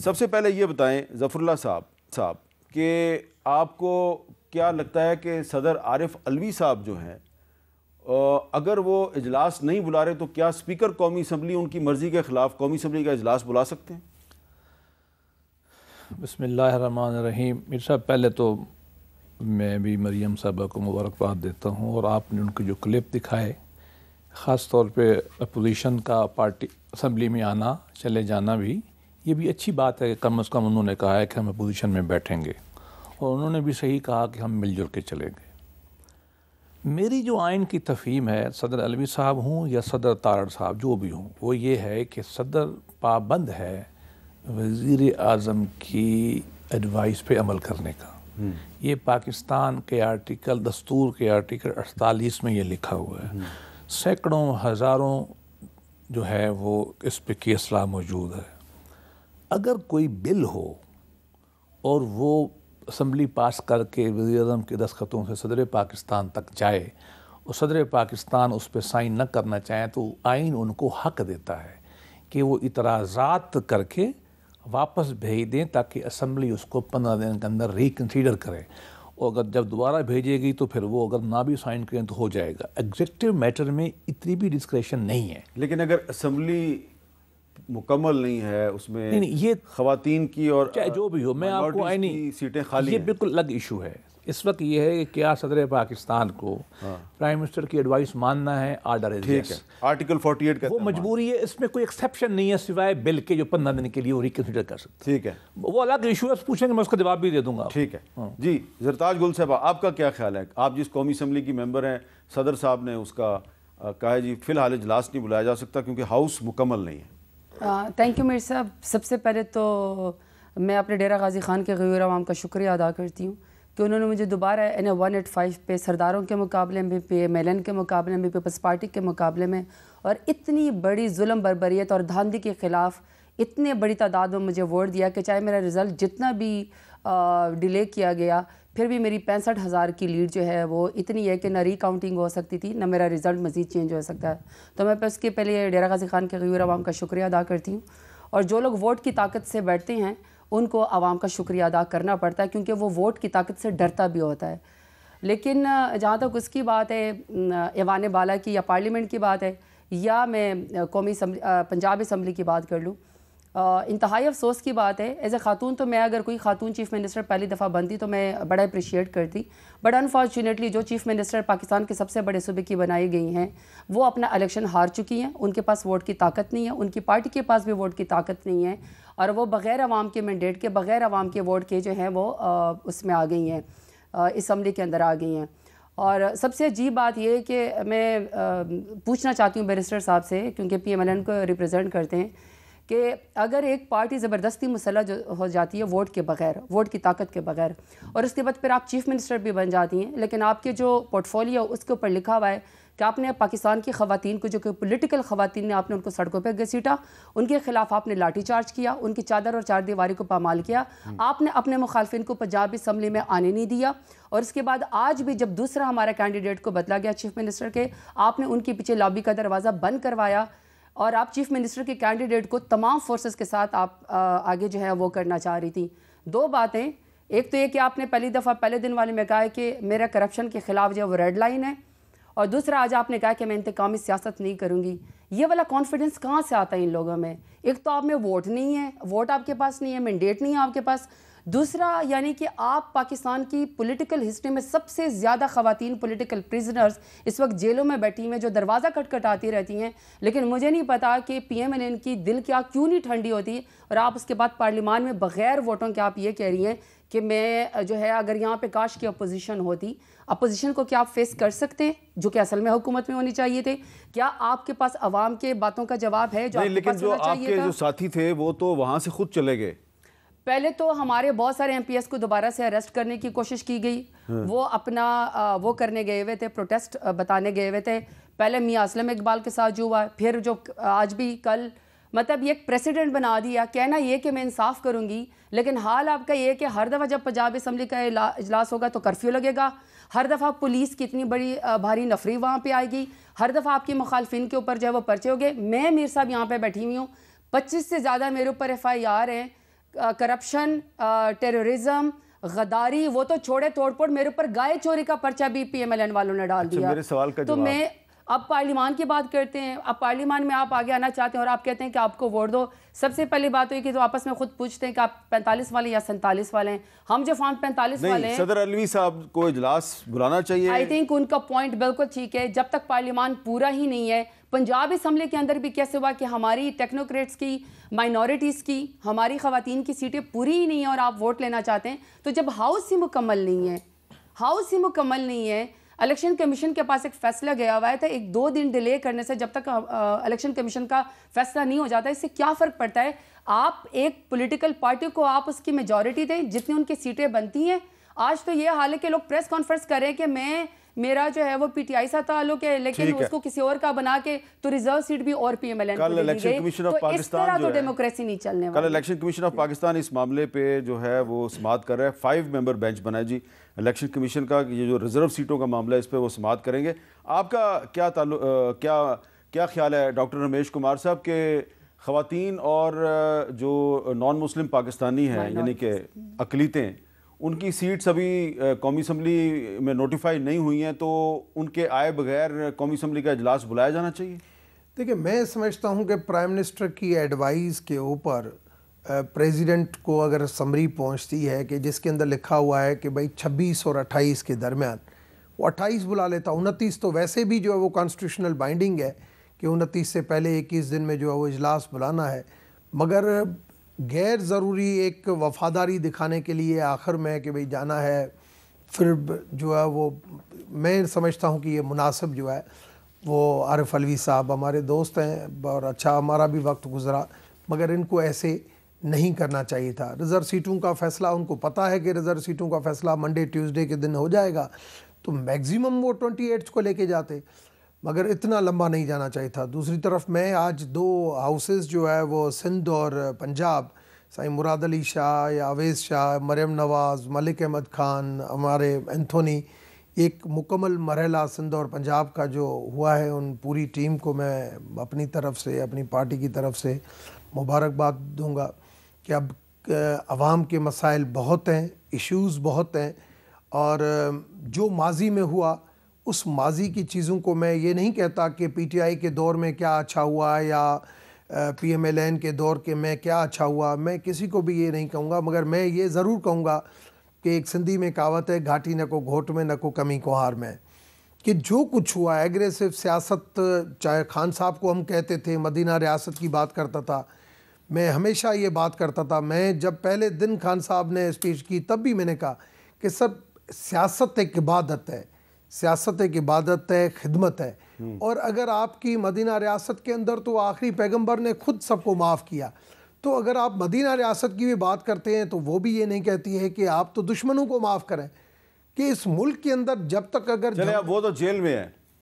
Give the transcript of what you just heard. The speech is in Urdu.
سب سے پہلے یہ بتائیں ظفر اللہ صاحب کہ آپ کو کیا لگتا ہے کہ صدر عارف علوی صاحب جو ہیں اگر وہ اجلاس نہیں بلا رہے تو کیا اسپیکر قومی اسمبلی ان کی مرضی کے خلاف قومی اسمبلی کا اجلاس بلا سکتے ہیں؟ بسم اللہ الرحمن الرحیم۔ میر صاحب پہلے تو میں بھی مریم صاحبہ کو مبارکباد دیتا ہوں، اور آپ نے ان کے جو کلپ دکھائے، خاص طور پہ اپوزیشن کا پارٹی اسمبلی میں آنا چلے جانا بھی، یہ بھی اچھی بات ہے کہ کم از کم انہوں نے کہا ہے کہ ہم اپوزیشن میں بیٹھیں گے، اور انہوں نے بھی صحیح کہا کہ ہم مل جل کے چلیں گے۔ میری جو آئین کی تفہیم ہے، صدر علوی صاحب ہوں یا صدر تارڑ صاحب جو بھی ہوں، وہ یہ ہے کہ صدر پابند ہے وزیر اعظم کی ایڈوائس پہ عمل کرنے کا۔ یہ پاکستان کے آرٹیکل، دستور کے آرٹیکل 48 میں یہ لکھا ہوا ہے۔ سینکڑوں ہزاروں جو ہے وہ اس پہ کیس لا موجود ہے۔ اگر کوئی بل ہو اور وہ اسمبلی پاس کر کے وزیر اعظم کے دستخطوں سے صدر پاکستان تک جائے اور صدر پاکستان اس پہ سائن نہ کرنا چاہیں، تو آئین ان کو حق دیتا ہے کہ وہ اعتراضات کر کے واپس بھیج دیں، تاکہ اسمبلی اس کو 15 دن کے اندر ریکنسیڈر کرے، اور اگر جب دوبارہ بھیجے گی تو پھر وہ اگر نہ بھی سائن کریں تو ہو جائے گا۔ ایگزیکٹو میٹر میں اتنی بھی ڈسکریشن نہیں ہے۔ لیکن اگر اسمبلی مکمل نہیں ہے، اس میں یہ خواتین کی اور چاہے جو بھی ہو، میں آپ کو کی سیٹیں خالی یہ ہیں، بالکل الگ ایشو ہے۔ اس وقت یہ ہے کہ کیا صدر پاکستان کو پرائم منسٹر کی ایڈوائس ماننا ہے؟ آرڈر ہے، ٹھیک ہے، آرٹیکل 48 کا وہ مجبوری ہے، اس میں کوئی ایکسیپشن نہیں ہے سوائے بل کے جو 15 دن کے لیے وہ ریکنسیڈر کر سکتے۔ ٹھیک ہے، وہ الگ ایشو ہے، پوچھیں گے میں اس کا جواب بھی دے دوں گا۔ ٹھیک ہے جی۔ زرتاج گل صاحبہ، آپ کا کیا خیال ہے؟ آپ جس قومی اسمبلی کی ممبر ہیں، صدر صاحب نے اس کا کہا ہے جی فی الحال اجلاس نہیں بلایا جا سکتا کیونکہ ہاؤس مکمل نہیں ہے۔ تھینک یو میر صاحب۔ سب سے پہلے تو میں اپنے ڈیرہ غازی خان کے غیور عوام کا شکریہ ادا کرتی ہوں کہ انہوں نے مجھے دوبارہ این 185 پہ سرداروں کے مقابلے میں، پی ایم ایل این کے مقابلے میں، پیپلز پارٹی کے مقابلے میں، اور اتنی بڑی ظلم بربریت اور دھاندلی کے خلاف اتنے بڑی تعداد میں مجھے ووٹ دیا کہ چاہے میرا رزلٹ جتنا بھی ڈیلے کیا گیا، پھر بھی میری 65,000 کی لیڈ جو ہے وہ اتنی ہے کہ نہ ری کاؤنٹنگ ہو سکتی تھی، نہ میرا رزلٹ مزید چینج ہو سکتا ہے۔ تو میں اس کے پہلے ڈیرہ غازی خان کے غیور عوام کا شکریہ ادا کرتی ہوں، اور جو لوگ ووٹ کی طاقت سے بیٹھتے ہیں ان کو عوام کا شکریہ ادا کرنا پڑتا ہے، کیونکہ وہ ووٹ کی طاقت سے ڈرتا بھی ہوتا ہے۔ لیکن جہاں تک اس کی بات ہے، ایوان بالا کی یا پارلیمنٹ کی بات ہے، یا میں قومی پنجاب اسمبلی کی بات کر لوں، انتہائی افسوس کی بات ہے۔ ایز اے خاتون تو میں اگر کوئی خاتون چیف منسٹر پہلی دفعہ بنتی تو میں بڑا اپریشیٹ کرتی، بٹ انفارچونیٹلی جو چیف منسٹر پاکستان کے سب سے بڑے صوبے کی بنائی گئی ہیں وہ اپنا الیکشن ہار چکی ہیں، ان کے پاس ووٹ کی طاقت نہیں ہے، ان کی پارٹی کے پاس بھی ووٹ کی طاقت نہیں ہے، اور وہ بغیر عوام کے مینڈیٹ کے، بغیر عوام کے ووٹ کے جو ہیں وہ اس میں آ گئی ہیں، اسمبلی کے اندر آ گئی ہیں۔ اور سب سے عجیب بات یہ ہے کہ میں پوچھنا چاہتی ہوں بیرسٹر صاحب سے، کیونکہ پی ایم ایل این کو ریپرزینٹ کرتے ہیں، کہ اگر ایک پارٹی زبردستی مسلح ہو جاتی ہے ووٹ کے بغیر، ووٹ کی طاقت کے بغیر، اور اس کے بعد پھر آپ چیف منسٹر بھی بن جاتی ہیں، لیکن آپ کے جو پورٹ فولیو اس کے اوپر لکھا ہوا ہے کہ آپ نے پاکستان کی خواتین کو، جو کہ پولیٹیکل خواتین نے، آپ نے ان کو سڑکوں پہ گھسیٹا، ان کے خلاف آپ نے لاٹھی چارج کیا، ان کی چادر اور چار دیواری کو پامال کیا، آپ نے اپنے مخالفین کو پنجاب اسمبلی میں آنے نہیں دیا، اور اس کے بعد آج بھی جب دوسرا ہمارا کینڈیڈیٹ کو بدلا گیا چیف منسٹر کے، آپ نے ان کے پیچھے لابی کا دروازہ بند کروایا، اور آپ چیف منسٹر کے کینڈیڈیٹ کو تمام فورسز کے ساتھ آپ آگے جو ہے وہ کرنا چاہ رہی تھی۔ دو باتیں، ایک تو یہ کہ آپ نے پہلی دفعہ پہلے دن والے میں کہا ہے کہ میرا کرپشن کے خلاف جو ہے وہ ریڈ لائن ہے، اور دوسرا آج آپ نے کہا کہ میں انتقامی سیاست نہیں کروں گی۔ یہ والا کانفیڈنس کہاں سے آتا ہے ان لوگوں میں؟ ایک تو آپ میں ووٹ نہیں ہے، ووٹ آپ کے پاس نہیں ہے، مینڈیٹ نہیں ہے آپ کے پاس، دوسرا یعنی کہ آپ پاکستان کی پولیٹیکل ہسٹری میں سب سے زیادہ خواتین پولیٹیکل پریزنرز اس وقت جیلوں میں بیٹھی ہیں جو دروازہ کٹکھٹاتی رہتی ہیں، لیکن مجھے نہیں پتا کہ پی ایم ایل این کی دل کیوں نہیں ٹھنڈی ہوتی، اور آپ اس کے بعد پارلیمان میں بغیر ووٹوں کے آپ یہ کہہ رہی ہیں کہ میں جو ہے اگر یہاں پہ کاش کی اپوزیشن ہوتی، اپوزیشن کو کیا آپ فیس کر سکتے ہیں جو کہ اصل میں حکومت میں ہونی چاہیے تھے؟ کیا آپ کے پاس عوام کے باتوں کا جواب ہے جو آپ کے پاس ہونا چاہیے تھا؟ لیکن جو آپ کے جو ساتھی تھے وہ تو وہاں سے خود چلے گئے۔ پہلے تو ہمارے بہت سارے ایم پی ایس کو دوبارہ سے اریسٹ کرنے کی کوشش کی گئی، وہ اپنا وہ کرنے گئے ہوئے تھے، پروٹیسٹ بتانے گئے ہوئے تھے، پہلے میاں اسلم اقبال کے ساتھ جو ہوا، پھر جو آج بھی کل، مطلب یہ ایک پریسیڈنٹ بنا دیا، کہنا یہ کہ میں انصاف کروں گی، لیکن حال آپ کا یہ کہ ہر دفعہ جب پنجاب اسمبلی کا اجلاس ہوگا تو کرفیو لگے گا، ہر دفعہ پولیس کی اتنی بڑی بھاری نفری وہاں پہ آئے گی، ہر دفعہ آپ کی مخالفین کے اوپر جو ہے وہ پرچے ہو گئے۔ میں میر صاحب یہاں پہ بیٹھی ہوئی ہوں، 25 سے زیادہ میرے اوپر ایف آئی آر ہیں، کرپشن، ٹیررزم، غداری، وہ تو چھوڑے توڑ پھوڑ، میرے اوپر گائے چوری کا پرچہ بھی پی ایم ایل این والوں نے ڈال دیا. میرے سوال کا تو جواب. میں اب پارلیمان کی بات کرتے ہیں. اب پارلیمان میں آپ آگے آنا چاہتے ہیں اور آپ کہتے ہیں کہ آپ کو ووٹ دو. سب سے پہلی بات ہوئی کہ تو آپس میں خود پوچھتے ہیں کہ آپ 45 والے یا 47 والے ہیں. ہم جو فارم 45 والے ہیں، صدر علوی صاحب کو اجلاس بلانا چاہیے. آئی تھنک ان کا پوائنٹ بالکل ٹھیک ہے. جب تک پارلیمان پورا ہی نہیں ہے، پنجاب اسمبلی کے اندر بھی کیسے ہوا کہ ہماری ٹیکنوکریٹس کی، مائنورٹیز کی، ہماری خواتین کی سیٹیں پوری ہی نہیں ہیں اور آپ ووٹ لینا چاہتے ہیں. تو جب ہاؤس ہی مکمل نہیں ہے، الیکشن کمیشن کے پاس ایک فیصلہ گیا ہوا ہے تھا، 1-2 دن ڈیلے کرنے سے جب تک الیکشن کمیشن کا فیصلہ نہیں ہو جاتا، اس سے کیا فرق پڑتا ہے؟ آپ ایک پولیٹیکل پارٹی کو آپ اس کی میجورٹی دیں جتنی ان کی سیٹیں بنتی ہیں. آج تو یہ حال ہے کہ لوگ پریس کانفرنس کر رہے ہیں کہ میرا جو ہے وہ پی ٹی آئی سے تعلق ہے، لیکن اس کو کسی اور کا بنا کے تو ریزرو سیٹ بھی اور پی ایم ایل این کو دے دی گئی. تو اس طرح تو ڈیموکریسی نہیں چلنے والی. کل الیکشن کمیشن آف پاکستان اس معاملے پہ جو ہے وہ سماعت کر رہا ہے. 5 ممبر بینچ بنا ہے جی الیکشن کمیشن کا. یہ جو ریزرو سیٹوں کا معاملہ ہے اس پہ وہ سماعت کریں گے. آپ کا کیا خیال ہے ڈاکٹر رمیش کمار صاحب کہ خواتین اور جو نان مسلم پاکستانی ہیں یعنی کہ اقلیتیں، ان کی سیٹس ابھی قومی اسمبلی میں نوٹیفائی نہیں ہوئی ہیں، تو ان کے آئے بغیر قومی اسمبلی کا اجلاس بلایا جانا چاہیے؟ دیکھیں، میں سمجھتا ہوں کہ پرائم منسٹر کی ایڈوائز کے اوپر پریزیڈنٹ کو اگر سمری پہنچتی ہے کہ جس کے اندر لکھا ہوا ہے کہ بھائی 26 اور 28 کے درمیان، وہ 28 بلا لیتا. 29 تو ویسے بھی جو ہے وہ کانسٹیٹیوشنل بائنڈنگ ہے کہ 29 سے پہلے 21 دن میں جو ہے وہ اجلاس بلانا ہے. مگر غیر ضروری ایک وفاداری دکھانے کے لیے آخر میں کہ بھئی جانا ہے، پھر جو ہے وہ میں سمجھتا ہوں کہ یہ مناسب جو ہے وہ عارف علوی صاحب ہمارے دوست ہیں اور اچھا ہمارا بھی وقت گزرا، مگر ان کو ایسے نہیں کرنا چاہیے تھا. ریزرو سیٹوں کا فیصلہ ان کو پتہ ہے کہ ریزرو سیٹوں کا فیصلہ منڈے ٹیوزڈے کے دن ہو جائے گا، تو میگزیمم وہ 28 کو لے کے جاتے، مگر اتنا لمبا نہیں جانا چاہیے تھا. دوسری طرف میں آج 2 ہاؤسز جو ہے وہ سندھ اور پنجاب، سائیں مراد علی شاہ یا اویس شاہ، مریم نواز، ملک احمد خان، ہمارے اینتھونی، ایک مکمل مرحلہ سندھ اور پنجاب کا جو ہوا ہے، ان پوری ٹیم کو میں اپنی طرف سے، اپنی پارٹی کی طرف سے مبارکباد دوں گا کہ اب عوام کے مسائل بہت ہیں، ایشوز بہت ہیں، اور جو ماضی میں ہوا اس ماضی کی چیزوں کو میں یہ نہیں کہتا کہ پی ٹی آئی کے دور میں کیا اچھا ہوا یا پی ایم ایل این کے دور کے میں کیا اچھا ہوا، میں کسی کو بھی یہ نہیں کہوں گا. مگر میں یہ ضرور کہوں گا کہ ایک سندھی میں کہاوت ہے، گھاٹی نہ کو گھوٹ میں نہ کو کمی کو ہار میں، کہ جو کچھ ہوا ایگریسو سیاست، چاہے خان صاحب کو ہم کہتے تھے، مدینہ ریاست کی بات کرتا تھا، میں ہمیشہ یہ بات کرتا تھا. میں جب پہلے دن خان صاحب نے اسپیچ کی تب بھی میں نے کہا کہ سب سیاست ایک عبادت ہے، سیاست ایک عبادت ہے، خدمت ہے. اور اگر آپ کی مدینہ ریاست کے اندر تو آخری پیغمبر نے خود سب کو معاف کیا، تو اگر آپ مدینہ ریاست کی بھی بات کرتے ہیں تو وہ بھی یہ نہیں کہتی ہے کہ آپ تو دشمنوں کو معاف کریں. کہ اس ملک کے اندر جب تک اگر چلے اب وہ تو جیل میں ہے.